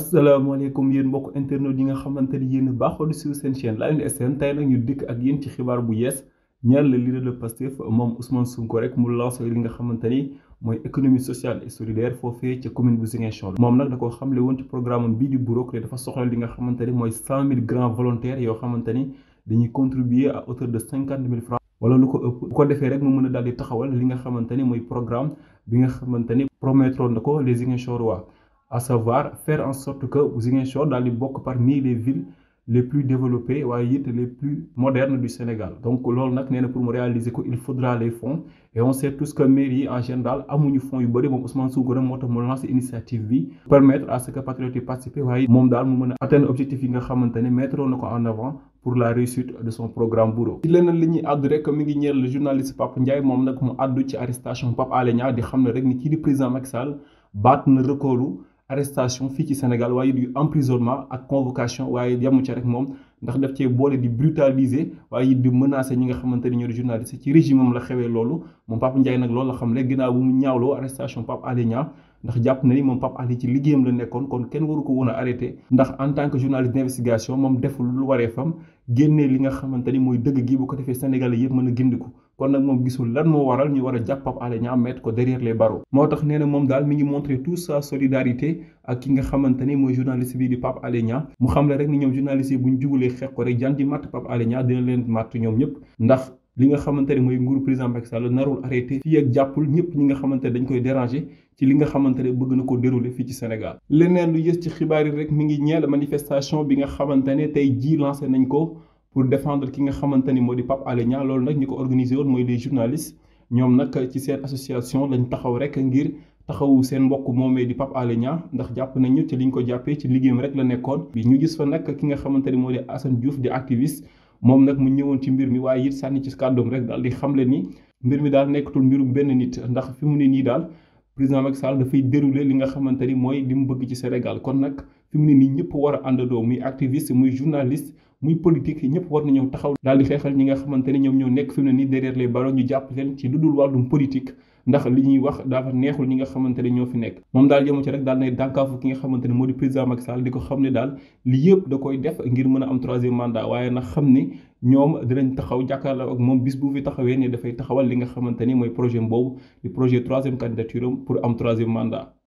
asalaamaaleykum yéen mbokk internet yi nga xamante ni yéen a baaxoo di suivre seen chaîne Layène SN tey nag ñu dikk ak yéen ci xibaar bu yees ñeel le leader de Pastef moom Ousmane Sonko rek mu lancé li nga xamante ni mooy économie sociale et solidaire foofee ca commune bu Ziguinchor. moom nag da ko xamle woon ci programme bii di Burok dafa soxla li nga xamante ni mooy 100 000 grands volontaires yoo xamante ni dañuy contribuer à hauteur de 50 000 francs wala lu ko ëpp bu ko defee rek mu mën a daal di taxawal li nga xamante ni mooy programme bi nga xamante ni promettroon na ko les Ziguinchorois, à savoir faire en sorte que Ziguinchor daal di bokk parmi les villes les plus développées waaye it les plus modernes du Sénégal. Donc loolu nag nee na pour mu réaliser ko il faudra les fonds et on sait tous que mairie yi en général amuñu fonds yu bëri. moom Ousmane Sonko moo tax mu lancé initiative bi permettre à ce que patriotes yi participer waaye moom daal mu mën a atteindre objectif yi nga xamante ne mettre na ko en avant pour la réussite de son programme Burok. ci leneen li ñuy àddu rek mi ngi ñeel le journaliste Pape Ndiaye moom nag mu àddu ci arrestation Pape Alé Niang di xam ne rek ni kii di président Macky Sall baat na recordu arrestation fii ci Sénégal waaye du emprisonnement ak convocation waaye yamu ca rek moom ndax daf cee boole di brutaliser waaye di menacer ñi nga xamante ni ñoo di journaliste ci régime am la xewee loolu. moom Pape Ndiaye nag loolu la xam ne ginnaaw bu mu ñaawloo arrestation Pape Alé Niang ndax jàpp na ni moom Pape Alé ci liggéeyam la nekkoon kon kenn waru ko woon a arrêté ndax en tant que journaliste d'investigation moom deful lu waree fam génnee li nga xamante ni mooy dëgg gi bu ko defee Sénégalais yëpp mën a gindiku. kon nag moom gisul lan moo waral ñu war a jàpp Pape Alé Niang mettre ko derrière les barreaux. moo tax nee na moom daal mi ngi montrer toute sa solidarité ak ki nga xamante ni mooy journaliste bii di Pape Alé Niang mu xam le rek ni ñoom journaliste yi bu ñu jugulee xeex ko rek jan di matt Pape Alé Niang dina leen matt ñoom ñëpp ndax li nga xamante ne mooy nguuru président Macky Sall narul arrêté fii ak jàppul ñëpp ñi nga xamante ne dañ koy déranger ci li nga xamante ne bëgg na ko dérouler fii ci Sénégal. leneen lu yës ci xibaar yi rek mi ngi ñeel manifestation bi nga xamante ne tey jii lancé nañ ko pour défendre ki nga xamante ni moo di Pape Alé Niang. loolu nag ñi ko organisé woon mooy les journalistes ñoom nag ci seen association lañ taxaw rek ngir taxawu seen mbokk moomee di Pape Alé Niang ndax jàpp nañu ci liñ ko jàppee ci liggéeyam rek la nekkoon. bi ñu gis fa nag ki nga xamante ni moo di Assane Diouf di activiste moom nag mu ñëwoon ci mbir mi waaye it sànni ci kàddoom rek daal di xamle ni mbir mi daal nekkatul mbirum benn nit ndax fi mu ne nii daal président Macky Sall dafay dérouler li nga xamante ni mooy li mu bëgg ci Sénégal. kon nag fi mu ne nii ñëpp war a àndandoo muy activiste muy journaliste muy politique ñëpp war na ñëw taxaw daal di xeexal ñi nga xamante ni ñoom ñoo nekk fi mu ne nii derrière les barreaux ñu jàpp leen ci lu dul wàllum politique ndax li ñuy wax dafa neexul ñi nga xamante ne ñoo fi nekk. moom daal yemu ci rek daal nay dànkaafu ki nga xamante ne moo di président Macky Sall di ko xam ne daal li yëpp da koy def ngir mën a am troisième mandat waaye nag xam ni ñoom dinañ taxaw jàkkaarloo ak moom bis bu fi taxawee ne dafay taxawal li nga xamante ni mooy projet boobu di projet troisième candidature am pour am troisième mandat.